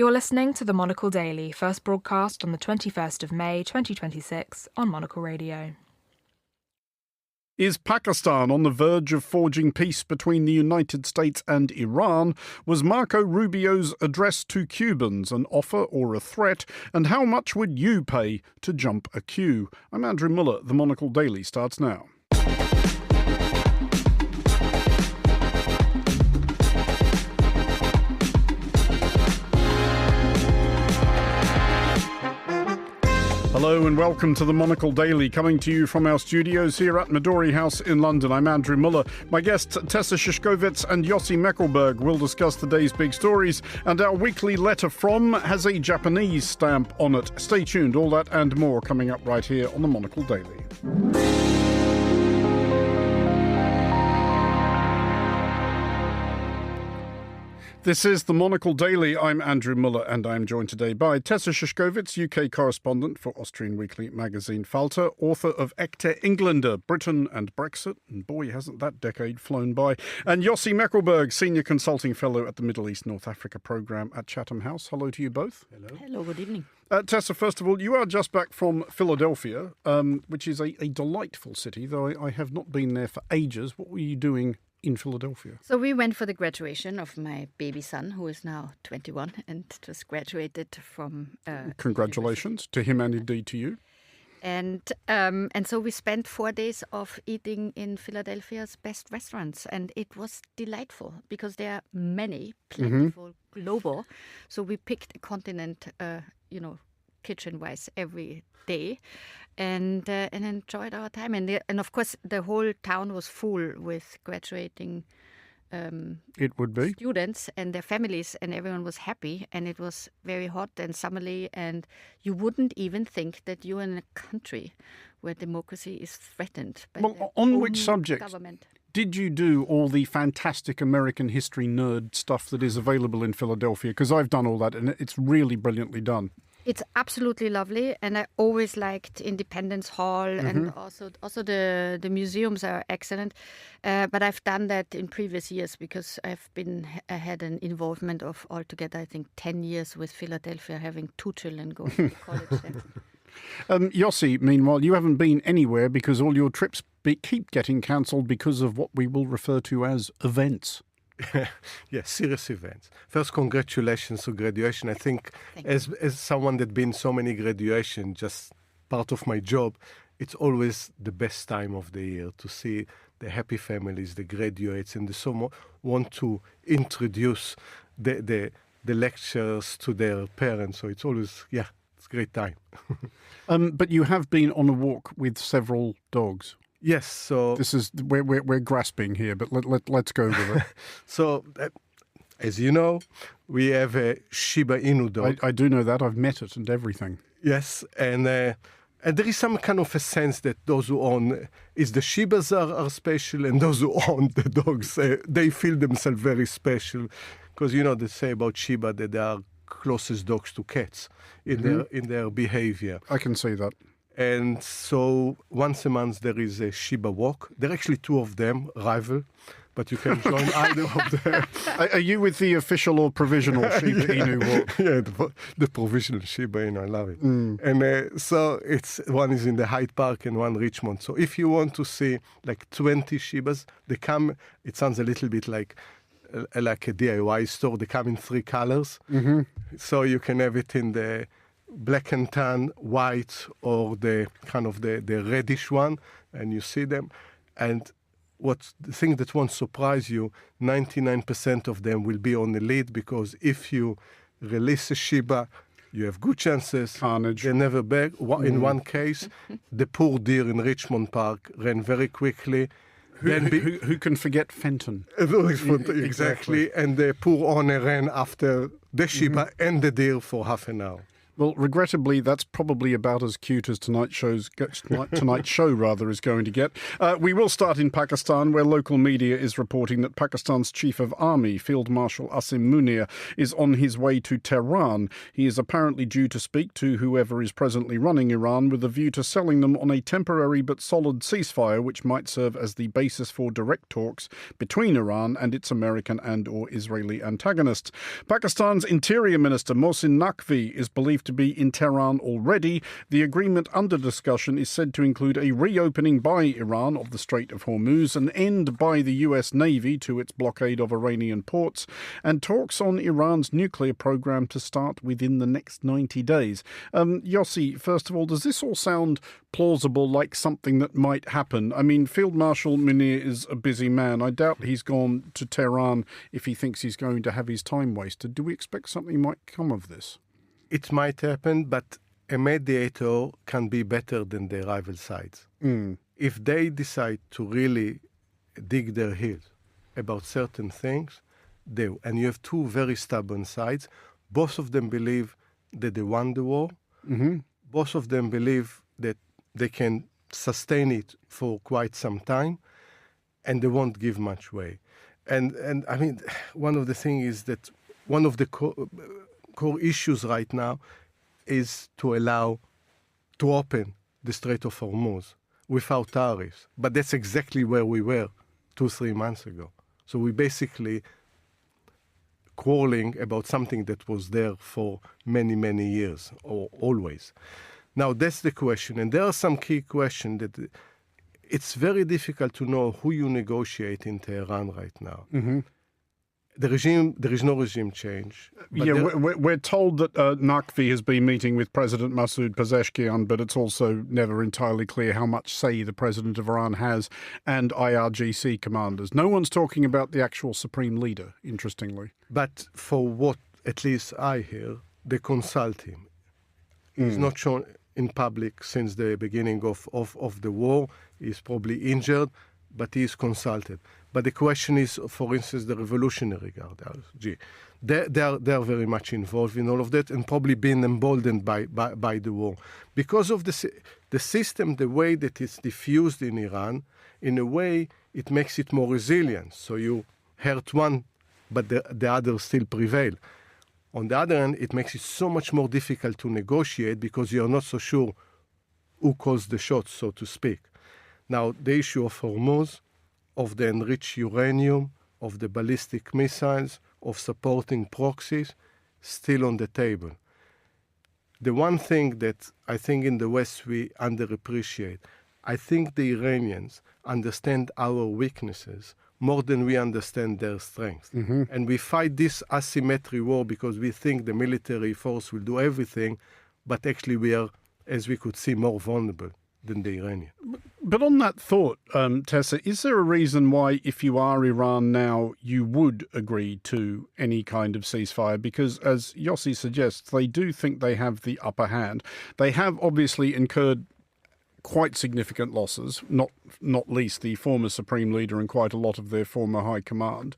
You're listening to the Monocle Daily, first broadcast on the 21st of May 2026 on Monocle Radio. Is Pakistan on the verge of forging peace between the United States and Iran? Was Marco Rubio's address to Cubans an offer or a threat? And how much would you pay to jump a queue? I'm Andrew Muller. The Monocle Daily starts now. Hello and welcome to the Monocle Daily, coming to you from our studios here at Midori House in London. I'm Andrew Muller. My guests Tessa Szyszkowicz and Yossi Meckelberg will discuss the day's big stories, and our weekly letter from has a Japanese stamp on it. Stay tuned, all that and more coming up right here on the Monocle Daily. This is the Monocle Daily. I'm Andrew Muller, and I'm joined today by Tessa Szyszkowicz, UK correspondent for Austrian weekly magazine Falter, author of Echte Engländer, Britain and Brexit, and boy, hasn't that decade flown by, and Yossi Meckelberg, senior consulting fellow at the Middle East North Africa programme at Chatham House. Hello to you both. Hello. Hello, good evening. Tessa, first of all, you are just back from Philadelphia, which is a delightful city, though I have not been there for ages. What were you doing in Philadelphia? So we went for the graduation of my baby son, who is now 21 and just graduated from Congratulations to him and indeed to you. And so we spent 4 days of eating in Philadelphia's best restaurants, and it was delightful because there are many, plentiful, global. So we picked a continent, kitchen-wise every day, and enjoyed our time. And of course, the whole town was full with graduating it would be students and their families, and everyone was happy. And it was very hot and summerly, and you wouldn't even think that you're in a country where democracy is threatened. Well, on which subject government. Did you do all the fantastic American history nerd stuff that is available in Philadelphia? Because I've done all that, and it's really brilliantly done. It's absolutely lovely, and I always liked Independence Hall, and also the museums are excellent. But I've done that in previous years because I had an involvement of altogether, I think, 10 years with Philadelphia, having 2 children going to college there. Yossi, meanwhile, you haven't been anywhere because all your trips keep getting cancelled because of what we will refer to as events. Yes, serious events. First, congratulations to graduation. I think as someone that's been so many graduation, just part of my job, it's always the best time of the year to see the happy families, the graduates, and the so want to introduce the lecturers to their parents. So it's always, it's a great time. But you have been on a walk with several dogs. Yes, so this is we're grasping here, but let's go with it. So, as you know, we have a Shiba Inu dog. I do know that. I've met it and everything. Yes, and there is some kind of a sense that those who own is the Shibas are special, and those who own the dogs they feel themselves very special, because they say about Shiba that they are closest dogs to cats in their behavior. I can see that. And so once a month there is a Shiba walk. There are actually 2 of them, rival, but you can join either of them. Are you with the official or provisional Shiba Inu walk? Yeah, the provisional Shiba Inu, I love it. And so one is in the Hyde Park and one Richmond. So if you want to see like 20 Shibas, they come, it sounds a little bit like a DIY store. They come in 3 colors. So you can have it in the black and tan, white, or the kind of the reddish one, and you see them. And the thing that won't surprise you, 99% of them will be on the lead, because if you release a Shiba, you have good chances. Carnage. They never back. In one case, the poor deer in Richmond Park ran very quickly. Who can forget Fenton? Exactly. And the poor owner ran after the Shiba and the deer for half an hour. Well, regrettably, that's probably about as cute as tonight's show is going to get. We will start in Pakistan, where local media is reporting that Pakistan's Chief of Army, Field Marshal Asim Munir, is on his way to Tehran. He is apparently due to speak to whoever is presently running Iran with a view to selling them on a temporary but solid ceasefire, which might serve as the basis for direct talks between Iran and its American and or Israeli antagonists. Pakistan's Interior Minister Mohsin Naqvi is believed to be in Tehran already. The agreement under discussion is said to include a reopening by Iran of the Strait of Hormuz, an end by the US Navy to its blockade of Iranian ports, and talks on Iran's nuclear program to start within the next 90 days. Yossi, first of all, does this all sound plausible, like something that might happen? I mean, Field Marshal Munir is a busy man. I doubt he's gone to Tehran if he thinks he's going to have his time wasted. Do we expect something might come of this? It might happen, but a mediator can be better than the rival sides. If they decide to really dig their heels about certain things, and you have two very stubborn sides, both of them believe that they won the war, both of them believe that they can sustain it for quite some time, and they won't give much way. And I mean, one of the things is that one of the core issues right now is to open the Strait of Hormuz without tariffs. But that's exactly where we were 2-3 months ago. So we basically quarreling about something that was there for many, many years, or always. Now, that's the question. And there are some key questions that it's very difficult to know who you negotiate in Tehran right now. There is no regime change. We're told that Naqvi has been meeting with President Masoud Pezeshkian, but it's also never entirely clear how much say the president of Iran has, and IRGC commanders. No one's talking about the actual supreme leader, interestingly. But for what, at least I hear, they consult him. He's not shown in public since the beginning of the war. He's probably injured, but he is consulted. But the question is, for instance, the Revolutionary Guard, RG. They are very much involved in all of that and probably been emboldened by the war. Because of the system, the way that it's diffused in Iran, in a way, it makes it more resilient. So you hurt one, but the others still prevail. On the other hand, it makes it so much more difficult to negotiate because you're not so sure who calls the shots, so to speak. Now, the issue of Hormuz, of the enriched uranium, of the ballistic missiles, of supporting proxies, still on the table. The one thing that I think in the West we underappreciate, I think the Iranians understand our weaknesses more than we understand their strength. And we fight this asymmetry war because we think the military force will do everything, but actually we are, as we could see, more vulnerable than the Iranian. But on that thought, Tessa, is there a reason why, if you are Iran now, you would agree to any kind of ceasefire? Because, as Yossi suggests, they do think they have the upper hand. They have obviously incurred quite significant losses, not least the former Supreme Leader and quite a lot of their former high command.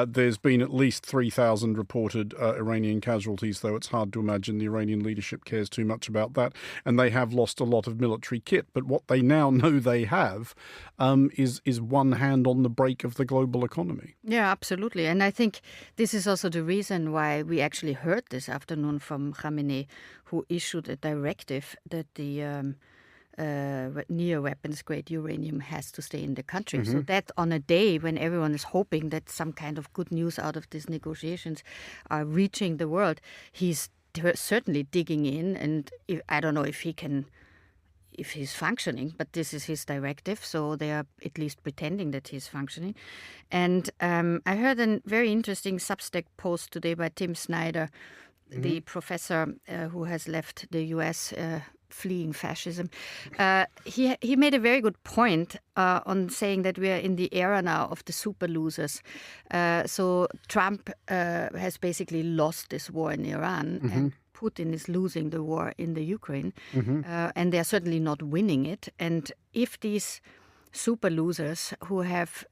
There's been at least 3,000 reported Iranian casualties, though it's hard to imagine the Iranian leadership cares too much about that. And they have lost a lot of military kit. But what they now know they have is one hand on the brake of the global economy. Yeah, absolutely. And I think this is also the reason why we actually heard this afternoon from Khamenei, who issued a directive that the near weapons grade uranium has to stay in the country. So that on a day when everyone is hoping that some kind of good news out of these negotiations are reaching the world, he's certainly digging in. And I don't know if he's functioning, but this is his directive. So they are at least pretending that he's functioning. And I heard a very interesting Substack post today by Tim Snyder, the professor who has left the US fleeing fascism. He made a very good point on saying that we are in the era now of the super losers. So Trump has basically lost this war in Iran, and Putin is losing the war in the Ukraine, and they are certainly not winning it. And if these super losers who have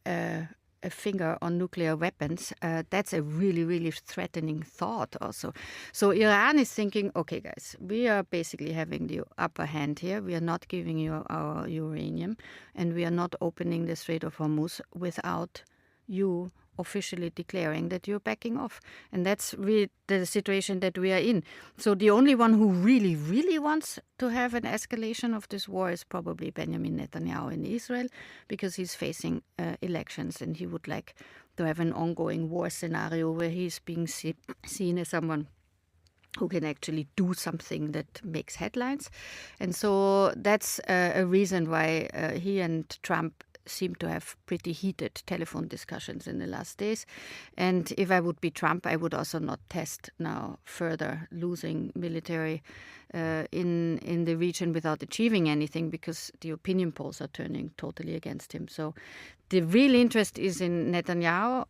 a finger on nuclear weapons, that's a really, really threatening thought also. So Iran is thinking, okay, guys, we are basically having the upper hand here. We are not giving you our uranium, and we are not opening the Strait of Hormuz without you officially declaring that you're backing off. And that's really the situation that we are in. So the only one who really, really wants to have an escalation of this war is probably Benjamin Netanyahu in Israel, because he's facing elections and he would like to have an ongoing war scenario where he's being seen as someone who can actually do something that makes headlines. And so that's a reason why he and Trump seem to have pretty heated telephone discussions in the last days. And if I would be Trump, I would also not test now further losing military in the region without achieving anything, because the opinion polls are turning totally against him. So the real interest is in Netanyahu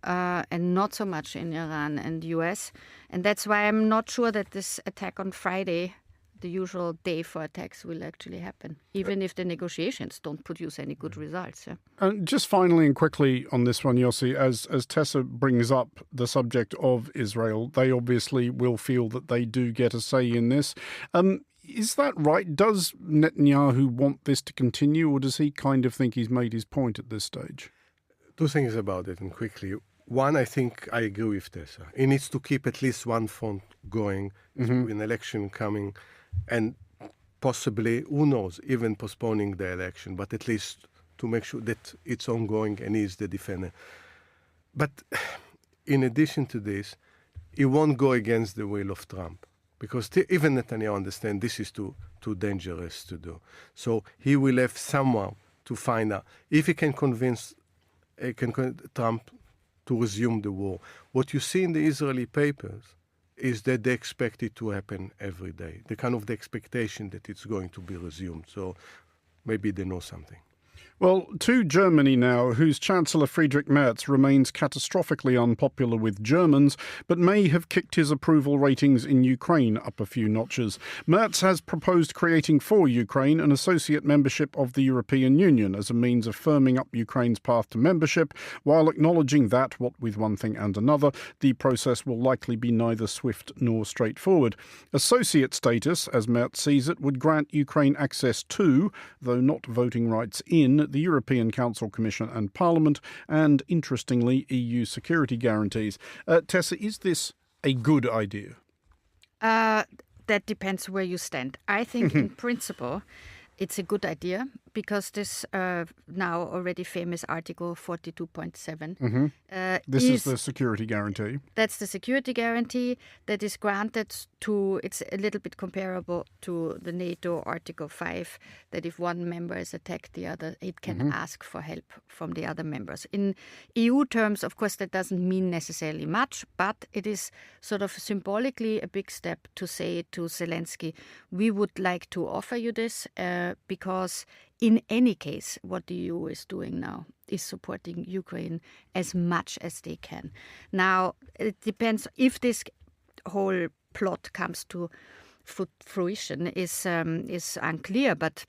and not so much in Iran and the US. And that's why I'm not sure that this attack on Friday, the usual day for attacks, will actually happen, even if the negotiations don't produce any good results. Yeah. And just finally and quickly on this one, Yossi, as Tessa brings up the subject of Israel, they obviously will feel that they do get a say in this. Is that right? Does Netanyahu want this to continue, or does he kind of think he's made his point at this stage? Two things about it, and quickly. One, I think I agree with Tessa. He needs to keep at least one front going, with an election coming, and possibly, who knows, even postponing the election, but at least to make sure that it's ongoing and he's the defender. But in addition to this, he won't go against the will of Trump, because even Netanyahu understands this is too dangerous to do. So he will have someone to find out if he can convince Trump to resume the war. What you see in the Israeli papers is that they expect it to happen every day. The kind of the expectation that it's going to be resumed. So maybe they know something. Well, to Germany now, whose Chancellor Friedrich Merz remains catastrophically unpopular with Germans, but may have kicked his approval ratings in Ukraine up a few notches. Merz has proposed creating for Ukraine an associate membership of the European Union as a means of firming up Ukraine's path to membership, while acknowledging that, what with one thing and another, the process will likely be neither swift nor straightforward. Associate status, as Merz sees it, would grant Ukraine access to, though not voting rights in, the European Council, Commission and Parliament, and, interestingly, EU security guarantees. Tessa, is this a good idea? That depends where you stand. I think in principle it's a good idea, because this now already famous Article 42.7 This is the security guarantee. That's the security guarantee that is granted to, it's a little bit comparable to the NATO Article 5, that if one member is attacked, the other, it can ask for help from the other members. In EU terms, of course, that doesn't mean necessarily much, but it is sort of symbolically a big step to say to Zelensky, we would like to offer you this because in any case, what the EU is doing now is supporting Ukraine as much as they can. Now, it depends if this whole plot comes to fruition is unclear, but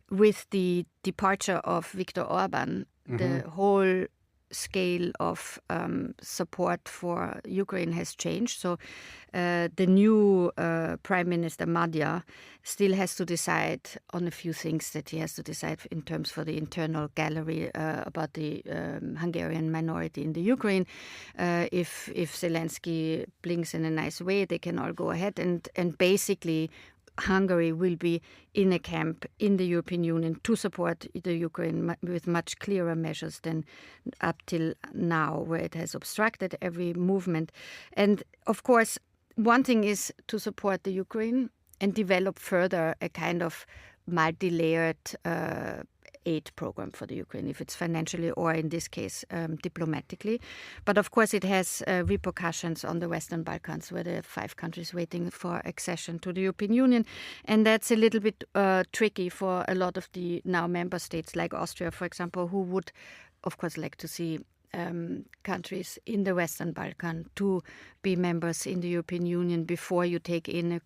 with the departure of Viktor Orban, the whole scale of support for Ukraine has changed. So the new Prime Minister Madja still has to decide on a few things that he has to decide in terms for the internal gallery about the Hungarian minority in the Ukraine. If Zelensky blinks in a nice way, they can all go ahead and basically Hungary will be in a camp in the European Union to support the Ukraine with much clearer measures than up till now, where it has obstructed every movement. And of course, one thing is to support the Ukraine and develop further a kind of multi-layered aid program for the Ukraine, if it's financially or in this case diplomatically. But of course it has repercussions on the Western Balkans, where there are 5 countries waiting for accession to the European Union. And that's a little bit tricky for a lot of the now member states like Austria, for example, who would of course like to see countries in the Western Balkan to be members in the European Union before you take in a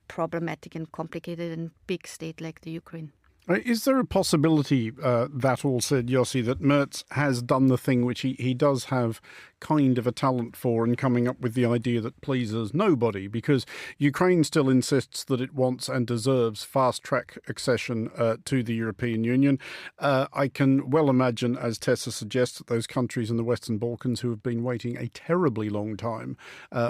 problematic and complicated and big state like the Ukraine. Is there a possibility, that all said, Yossi, that Merz has done the thing which he does have kind of a talent for in coming up with the idea that pleases nobody? Because Ukraine still insists that it wants and deserves fast-track accession to the European Union. I can well imagine, as Tessa suggests, that those countries in the Western Balkans who have been waiting a terribly long time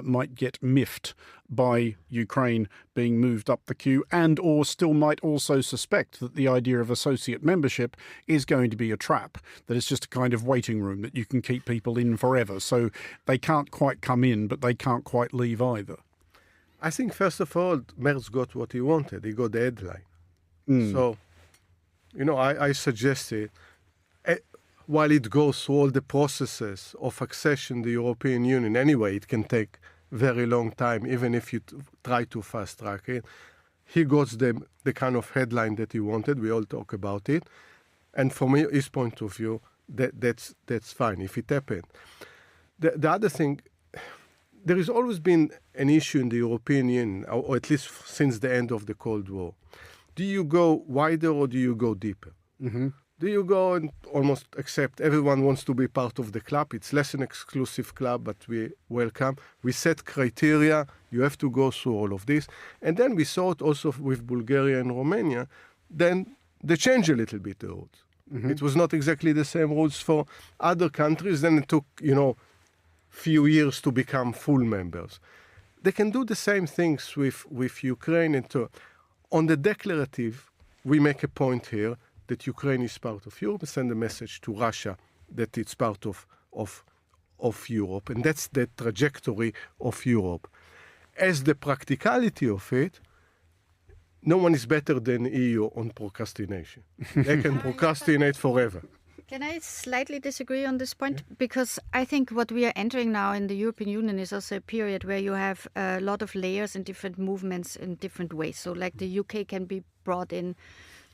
might get miffed by Ukraine being moved up the queue, and or still might also suspect that the idea of associate membership is going to be a trap, that it's just a kind of waiting room that you can keep people in forever. So they can't quite come in, but they can't quite leave either. I think, first of all, Merz got what he wanted. He got the headline. So, I suggested, while it goes through all the processes of accession to the European Union, anyway, it can take very long time, even if you try to fast track it. He got the kind of headline that he wanted. We all talk about it. And from his point of view, that's fine if it happened. The other thing, there has always been an issue in the European Union, or at least since the end of the Cold War. Do you go wider or do you go deeper? Mm-hmm. Do you go and almost accept everyone wants to be part of the club? It's less an exclusive club, but we welcome. We set criteria. You have to go through all of this. And then we saw it also with Bulgaria and Romania. Then they changed a little bit the rules. Mm-hmm. It was not exactly the same rules for other countries. Then it took, few years to become full members. They can do the same things with Ukraine. And on the declarative, we make a point here that Ukraine is part of Europe, send a message to Russia that it's part of Europe. And that's the trajectory of Europe. As the practicality of it, no one is better than EU on procrastination. They can procrastinate forever. Can I slightly disagree on this point? Yeah. Because I think what we are entering now in the European Union is also a period where you have a lot of layers and different movements in different ways. So like the UK can be brought in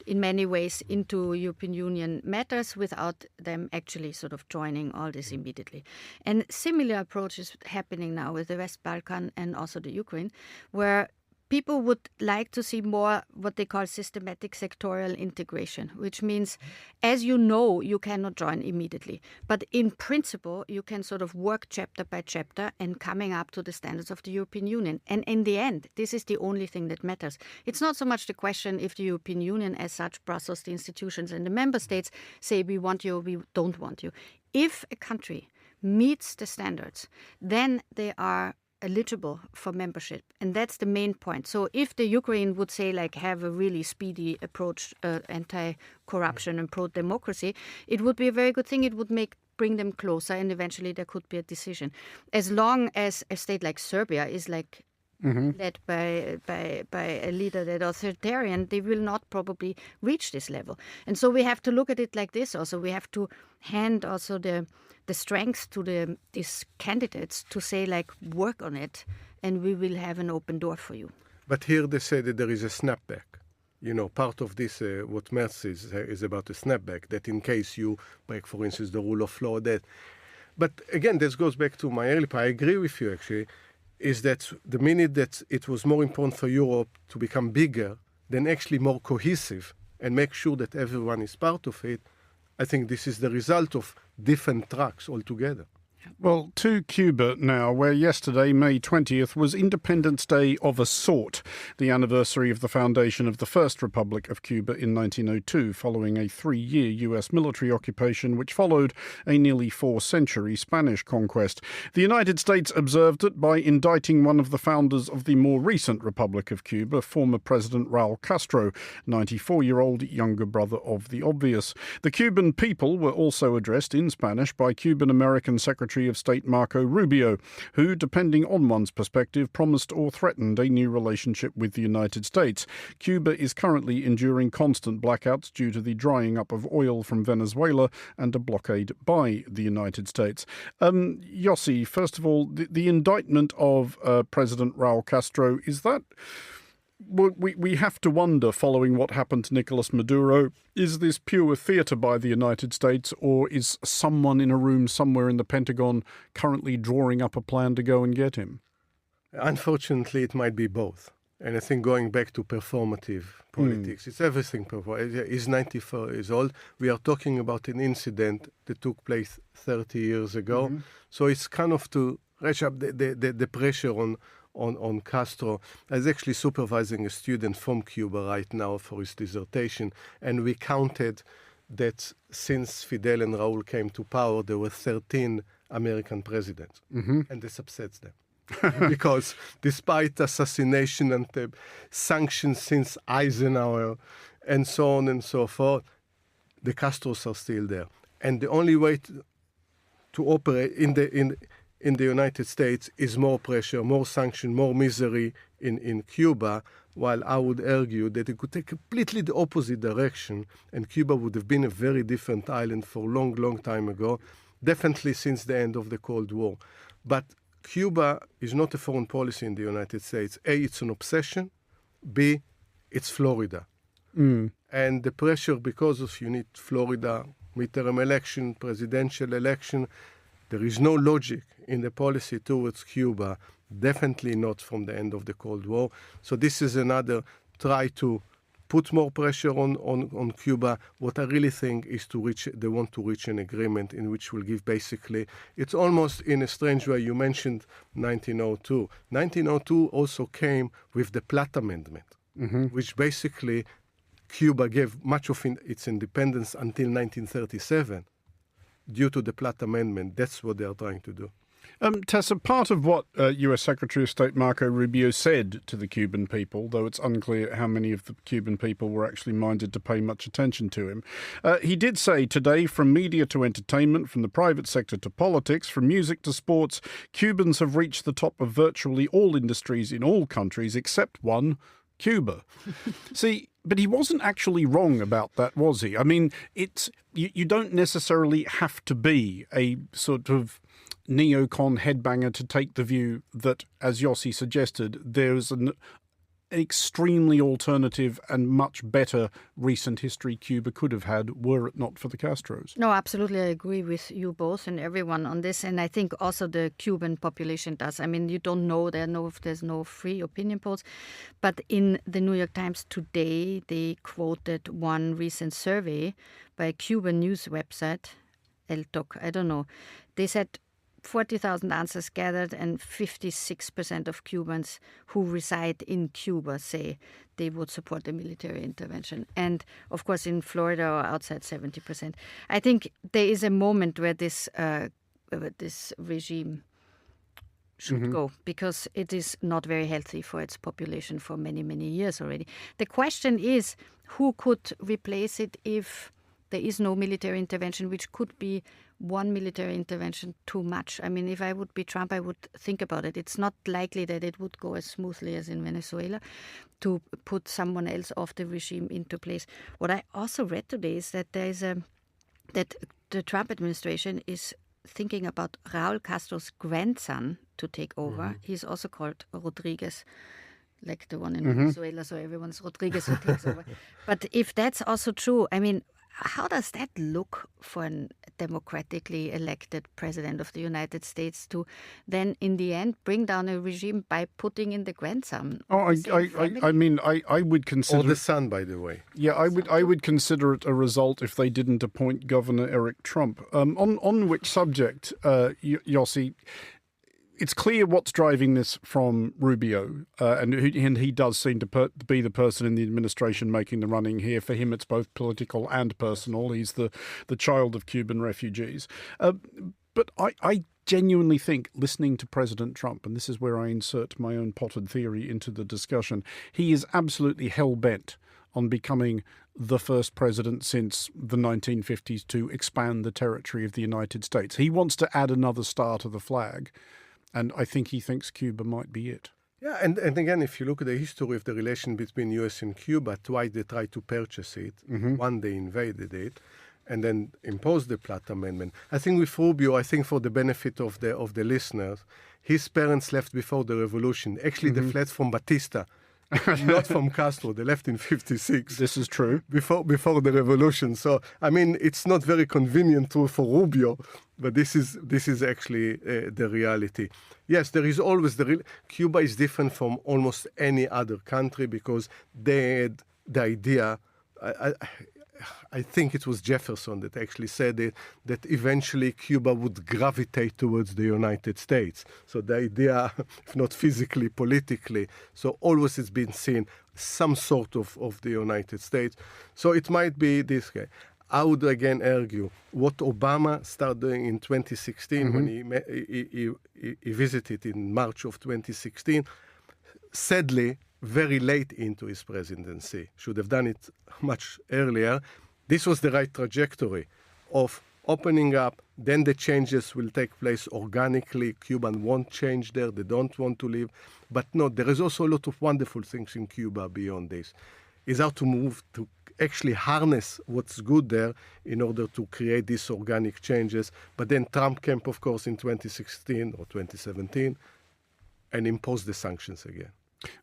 many ways into European Union matters without them actually sort of joining all this immediately. And similar approach is happening now with the West Balkan and also the Ukraine, where people would like to see more what they call systematic sectorial integration, which means, as you know, you cannot join immediately. But in principle, you can sort of work chapter by chapter and coming up to the standards of the European Union. And in the end, this is the only thing that matters. It's not so much the question if the European Union as such, Brussels, the institutions and the member states say we want you or we don't want you. If a country meets the standards, then they are eligible for membership, and that's the main point. So if the Ukraine would say have a really speedy approach, anti-corruption and pro-democracy, it would be a very good thing. It would bring them closer, and eventually there could be a decision. As long as a state like Serbia is led by a leader that authoritarian, they will not probably reach this level. And so we have to look at it like this also. We have to hand also the strength to these candidates to say work on it and we will have an open door for you. But here they say that there is a snapback. Part of this, what Merz is about a snapback, that in case you break, for instance, the rule of law, that. But again, this goes back to my earlier point. I agree with you actually, is that the minute that it was more important for Europe to become bigger than actually more cohesive and make sure that everyone is part of it, I think this is the result of different tracks altogether. Well, to Cuba now, where yesterday, May 20th, was Independence Day of a sort, the anniversary of the foundation of the First Republic of Cuba in 1902, following a 3-year US military occupation which followed a nearly 4-century Spanish conquest. The United States observed it by indicting one of the founders of the more recent Republic of Cuba, former President Raúl Castro, 94-year-old younger brother of the obvious. The Cuban people were also addressed in Spanish by Cuban-American Secretary of State Marco Rubio, who, depending on one's perspective, promised or threatened a new relationship with the United States. Cuba is currently enduring constant blackouts due to the drying up of oil from Venezuela and a blockade by the United States. Yossi, first of all, the indictment of President Raúl Castro, is that... Well, we have to wonder, following what happened to Nicolas Maduro, is this pure theatre by the United States, or is someone in a room somewhere in the Pentagon currently drawing up a plan to go and get him? Unfortunately, it might be both. And I think going back to performative politics, it's everything. He's 94 years old. We are talking about an incident that took place 30 years ago. So it's kind of to ratchet up the pressure on Castro. I was actually supervising a student from Cuba right now for his dissertation, and we counted that since Fidel and Raúl came to power, there were 13 American presidents, and this upsets them. Because despite assassination and sanctions since Eisenhower and so on and so forth, the Castros are still there. And the only way to operate in the United States is more pressure, more sanction, more misery in Cuba, while I would argue that it could take completely the opposite direction, and Cuba would have been a very different island for a long, long time ago, definitely since the end of the Cold War. But Cuba is not a foreign policy in the United States. A, it's an obsession. B, it's Florida. And the pressure, because of you need Florida, midterm election, presidential election, there is no logic in the policy towards Cuba, definitely not from the end of the Cold War. So this is another try to put more pressure on Cuba. What I really think is they want to reach an agreement in which will give basically, it's almost in a strange way, you mentioned 1902. 1902 also came with the Platt Amendment, which basically Cuba gave much of its independence until 1937 due to the Platt Amendment. That's what they are trying to do. Tessa, part of what US Secretary of State Marco Rubio said to the Cuban people, though it's unclear how many of the Cuban people were actually minded to pay much attention to him, he did say today, from media to entertainment, from the private sector to politics, from music to sports, Cubans have reached the top of virtually all industries in all countries except one, Cuba. See, but he wasn't actually wrong about that, was he? I mean, you don't necessarily have to be a sort of neocon headbanger to take the view that, as Yossi suggested, there's an extremely alternative and much better recent history Cuba could have had were it not for the Castros. No, absolutely. I agree with you both and everyone on this. And I think also the Cuban population does. I mean, you don't know, there's no free opinion polls. But in the New York Times today, they quoted one recent survey by a Cuban news website, El Toc, I don't know. They said 40,000 answers gathered, and 56% of Cubans who reside in Cuba say they would support the military intervention. And, of course, in Florida or outside, 70%. I think there is a moment where this regime should go, because it is not very healthy for its population for many, many years already. The question is, who could replace it if there is no military intervention, which could be one military intervention too much. I mean, if I would be Trump, I would think about it. It's not likely that it would go as smoothly as in Venezuela to put someone else of the regime into place. What I also read today is that that the Trump administration is thinking about Raúl Castro's grandson to take over. He's also called Rodriguez, like the one in Venezuela, so everyone's Rodriguez who takes over. But if that's also true, I mean, how does that look for a democratically elected president of the United States to then, in the end, bring down a regime by putting in the grandson? Oh, I mean, I would consider... Or the son, by the way. Yeah, I would consider it a result if they didn't appoint Governor Eric Trump. On which subject, Yossi... It's clear what's driving this from Rubio, and he does seem to be the person in the administration making the running here. For him, it's both political and personal. He's the child of Cuban refugees. But I genuinely think, listening to President Trump, and this is where I insert my own potted theory into the discussion, he is absolutely hell-bent on becoming the first president since the 1950s to expand the territory of the United States. He wants to add another star to the flag. And I think he thinks Cuba might be it. Yeah, and again, if you look at the history of the relation between US and Cuba, twice they tried to purchase it. One, they invaded it, and then imposed the Platt Amendment. I think with Rubio, for the benefit of the listeners, his parents left before the revolution. Actually, they fled from Batista, not from Castro. They left in 1956. This is true. Before the revolution. So, I mean, it's not very convenient for Rubio But this is actually the reality. Yes, there is always Cuba is different from almost any other country because they had the idea. I think it was Jefferson that actually said it, that eventually Cuba would gravitate towards the United States. So the idea, if not physically, politically, so always it's been seen some sort of the United States. So it might be this guy. I would again argue what Obama started doing in 2016 when he visited in March of 2016, sadly, very late into his presidency. Should have done it much earlier. This was the right trajectory of opening up. Then the changes will take place organically. Cuban won't change there. They don't want to leave. But no, there is also a lot of wonderful things in Cuba beyond this. Is how to move to actually harness what's good there in order to create these organic changes. But then Trump came, of course, in 2016 or 2017 and imposed the sanctions again.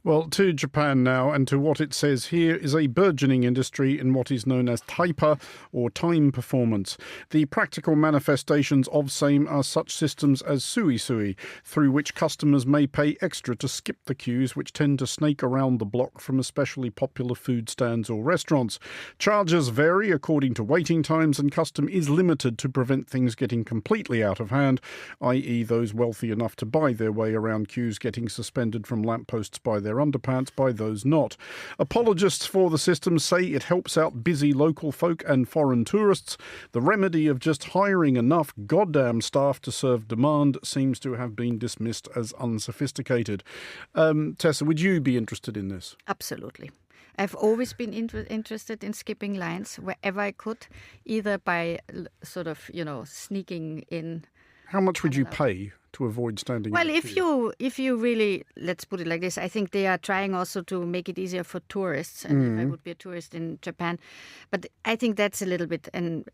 Well, to Japan now, and to what it says here is a burgeoning industry in what is known as taipa, or time performance. The practical manifestations of same are such systems as sui-sui, through which customers may pay extra to skip the queues which tend to snake around the block from especially popular food stands or restaurants. Charges vary according to waiting times, and custom is limited to prevent things getting completely out of hand, i.e. those wealthy enough to buy their way around queues getting suspended from lampposts by their underpants by those not. Apologists for the system say it helps out busy local folk and foreign tourists. The remedy of just hiring enough goddamn staff to serve demand seems to have been dismissed as unsophisticated. Tessa, would you be interested in this? Absolutely. I've always been interested in skipping lines wherever I could, either by sort of, sneaking in. How much would you pay to avoid standing? Well, if you really, let's put it like this, I think they are trying also to make it easier for tourists. And if I would be a tourist in Japan, but I think that's a little bit an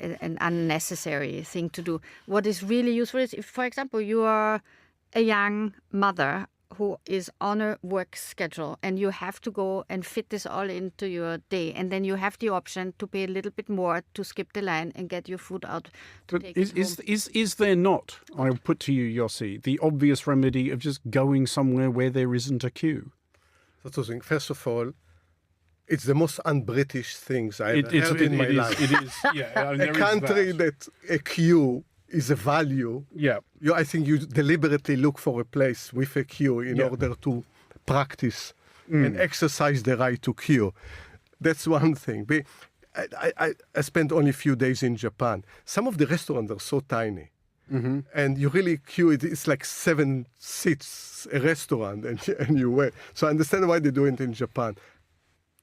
unnecessary thing to do. What is really useful is if, for example, you are a young mother who is on a work schedule and you have to go and fit this all into your day, and then you have the option to pay a little bit more to skip the line and get your food out. But is there not, I'll put to you, Yossi, the obvious remedy of just going somewhere where there isn't a queue? So, first of all, it's the most un-British things I've heard in my life. It is, yeah. I mean, a country that a queue is a value. Yeah. I think you deliberately look for a place with a queue in order to practice and exercise the right to queue. That's one thing. But I spent only a few days in Japan. Some of the restaurants are so tiny. And you really queue, it's like 7 seats, a restaurant, and you wait. So I understand why they do it in Japan.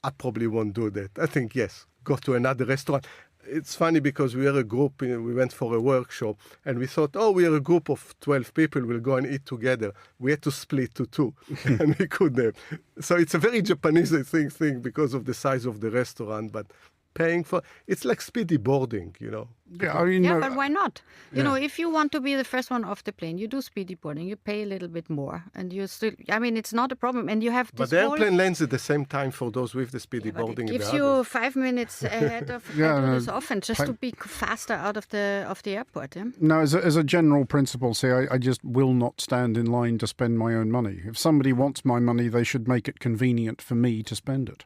I probably won't do that. I think, yes, go to another restaurant. It's funny because we are a group, we went for a workshop, and we thought, we are a group of 12 people, we'll go and eat together. We had to split to 2, and we couldn't. So it's a very Japanese thing because of the size of the restaurant, but paying for it's like speedy boarding, Yeah, I mean, but why not? If you want to be the first one off the plane, you do speedy boarding, you pay a little bit more, and you still, it's not a problem. And you have this But the airplane lands at the same time for those with the speedy boarding. It gives you 5 minutes ahead of this often, just to be faster out of the airport. Yeah? No, as a general principle, I just will not stand in line to spend my own money. If somebody wants my money, they should make it convenient for me to spend it.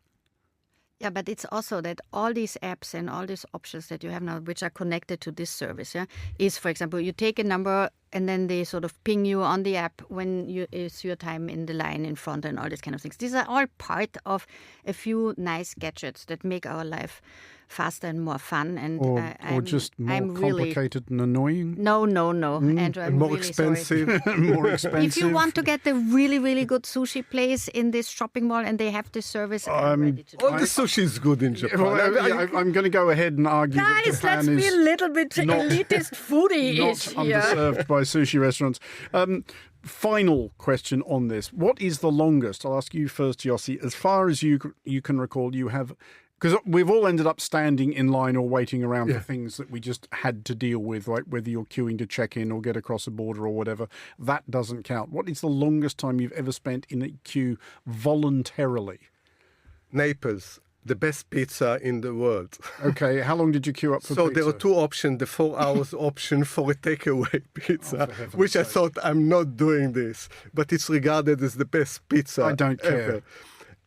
Yeah, but it's also that all these apps and all these options that you have now, which are connected to this service, is, for example, you take a number and then they sort of ping you on the app when it's your time in the line in front and all these kind of things. These are all part of a few nice gadgets that make our life faster and more fun. And or just more complicated and annoying? No, Andrew, I'm more really expensive. Sorry. More expensive. If you want to get the really, really good sushi place in this shopping mall and they have this service, I'm ready to do all the sushi is good in Japan. I'm going to go ahead and argue that Guys, Japan let's be a is little bit elitist foodie not is here. underserved by sushi restaurants. Final question on this. What is the longest? I'll ask you first, Yossi. As far as you can recall, you have... Because we've all ended up standing in line or waiting around for things that we just had to deal with, like whether you're queuing to check in or get across a border or whatever. That doesn't count. What is the longest time you've ever spent in a queue voluntarily? Naples. the best pizza in the world. Okay, how long did you queue up for So pizza? there were two options, the 4 hours option for a takeaway pizza, which I thought, I'm not doing this. But it's regarded as the best pizza I don't care. ever.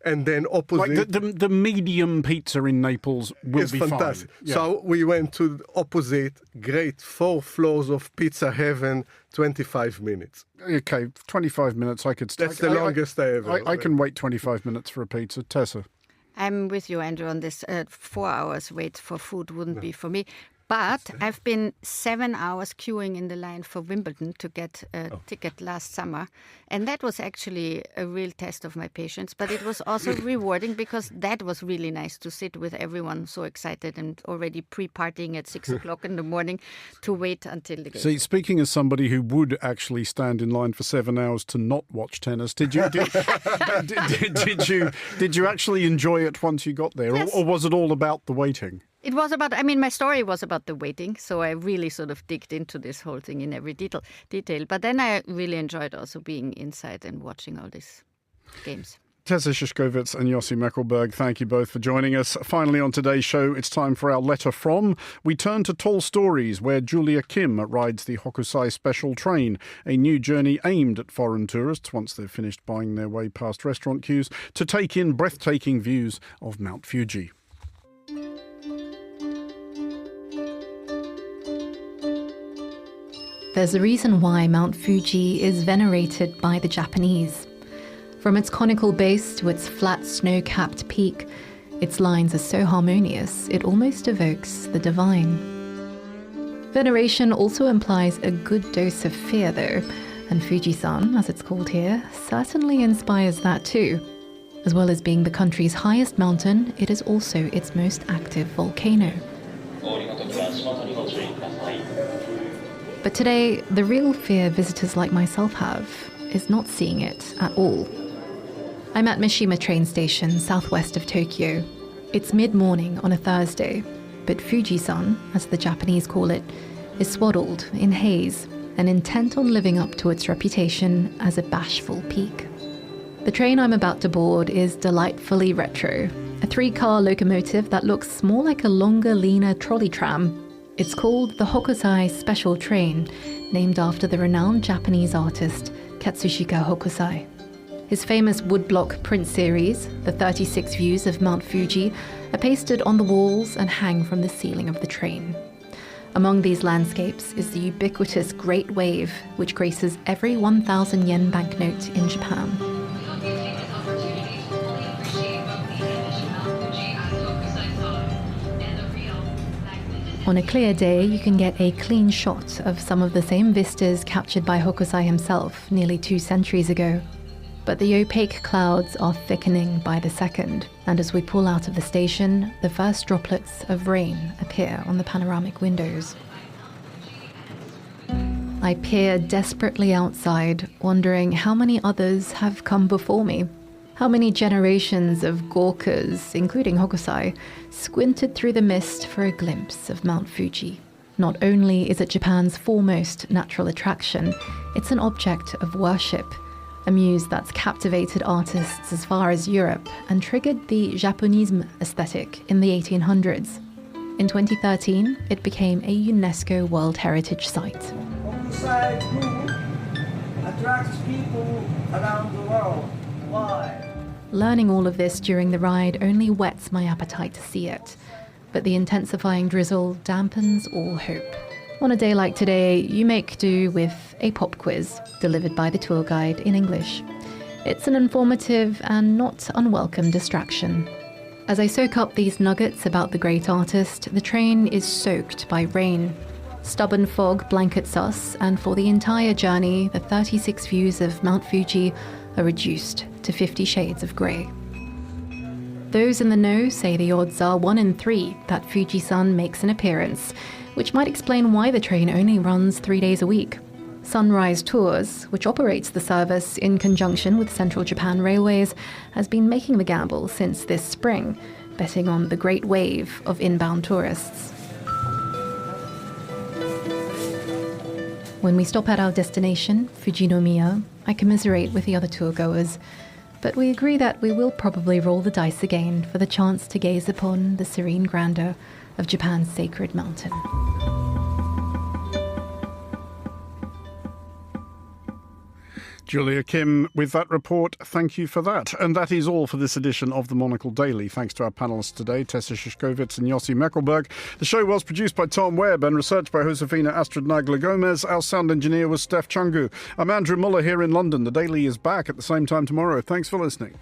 And then opposite... Like the medium pizza in Naples will It's be fantastic. fine. Yeah. So we went to the opposite, great 4 floors of pizza heaven, 25 minutes. Okay, 25 minutes I could... That's the longest I ever... I can wait 25 minutes for a pizza. Tessa? I'm with you, Andrew, on this. 4 hours wait for food wouldn't be for me. But I've been 7 hours queuing in the line for Wimbledon to get a ticket last summer. And that was actually a real test of my patience. But it was also rewarding because that was really nice to sit with everyone so excited and already pre-partying at 6 o'clock in the morning to wait until the game. See, speaking as somebody who would actually stand in line for 7 hours to not watch tennis, did you did you actually enjoy it once you got there? Yes. Or was it all about the waiting? It was about, my story was about the waiting, so I really sort of digged into this whole thing in every detail. But then I really enjoyed also being inside and watching all these games. Tessa Szyszkowicz and Yossi Meckelberg, thank you both for joining us. Finally on today's show, it's time for our letter from. We turn to Tall Stories, where Julia Kim rides the Hokusai special train, a new journey aimed at foreign tourists, once they've finished buying their way past restaurant queues, to take in breathtaking views of Mount Fuji. There's a reason why Mount Fuji is venerated by the Japanese. From its conical base to its flat snow-capped peak, its lines are so harmonious it almost evokes the divine. Veneration also implies a good dose of fear though, and Fuji-san, as it's called here, certainly inspires that too. As well as being the country's highest mountain, it is also its most active volcano. But today, the real fear visitors like myself have is not seeing it at all. I'm at Mishima train station, southwest of Tokyo. It's mid-morning on a Thursday, but Fuji-san, as the Japanese call it, is swaddled in haze and intent on living up to its reputation as a bashful peak. The train I'm about to board is delightfully retro, a 3-car locomotive that looks more like a longer, leaner trolley tram. It's called the Hokusai Special Train, named after the renowned Japanese artist Katsushika Hokusai. His famous woodblock print series, the 36 views of Mount Fuji, are pasted on the walls and hang from the ceiling of the train. Among these landscapes is the ubiquitous Great Wave, which graces every 1,000 yen banknote in Japan. On a clear day, you can get a clean shot of some of the same vistas captured by Hokusai himself nearly 2 centuries ago. But the opaque clouds are thickening by the second, and as we pull out of the station, the first droplets of rain appear on the panoramic windows. I peer desperately outside, wondering how many others have come before me. How many generations of Gorkas, including Hokusai, squinted through the mist for a glimpse of Mount Fuji. Not only is it Japan's foremost natural attraction, it's an object of worship, a muse that's captivated artists as far as Europe and triggered the Japonisme aesthetic in the 1800s. In 2013, it became a UNESCO World Heritage Site. Hokusai Group attracts people around the world. Why? Learning all of this during the ride only whets my appetite to see it, but the intensifying drizzle dampens all hope. On a day like today, you make do with a pop quiz delivered by the tour guide in English. It's an informative and not unwelcome distraction. As I soak up these nuggets about the great artist, the train is soaked by rain. Stubborn fog blankets us, and for the entire journey, the 36 views of Mount Fuji are reduced to 50 shades of grey. Those in the know say the odds are 1 in 3 that Fuji-san makes an appearance, which might explain why the train only runs 3 days a week. Sunrise Tours, which operates the service in conjunction with Central Japan Railways, has been making the gamble since this spring, betting on the great wave of inbound tourists. When we stop at our destination, Fujinomiya, I commiserate with the other tour goers. But we agree that we will probably roll the dice again for the chance to gaze upon the serene grandeur of Japan's sacred mountain. Julia Kim with that report. Thank you for that. And that is all for this edition of the Monocle Daily. Thanks to our panellists today, Tessa Szyszkowitz and Yossi Meckelberg. The show was produced by Tom Webb and researched by Josefina Astrid-Nagler-Gomez. Our sound engineer was Steph Chungu. I'm Andrew Muller here in London. The Daily is back at the same time tomorrow. Thanks for listening.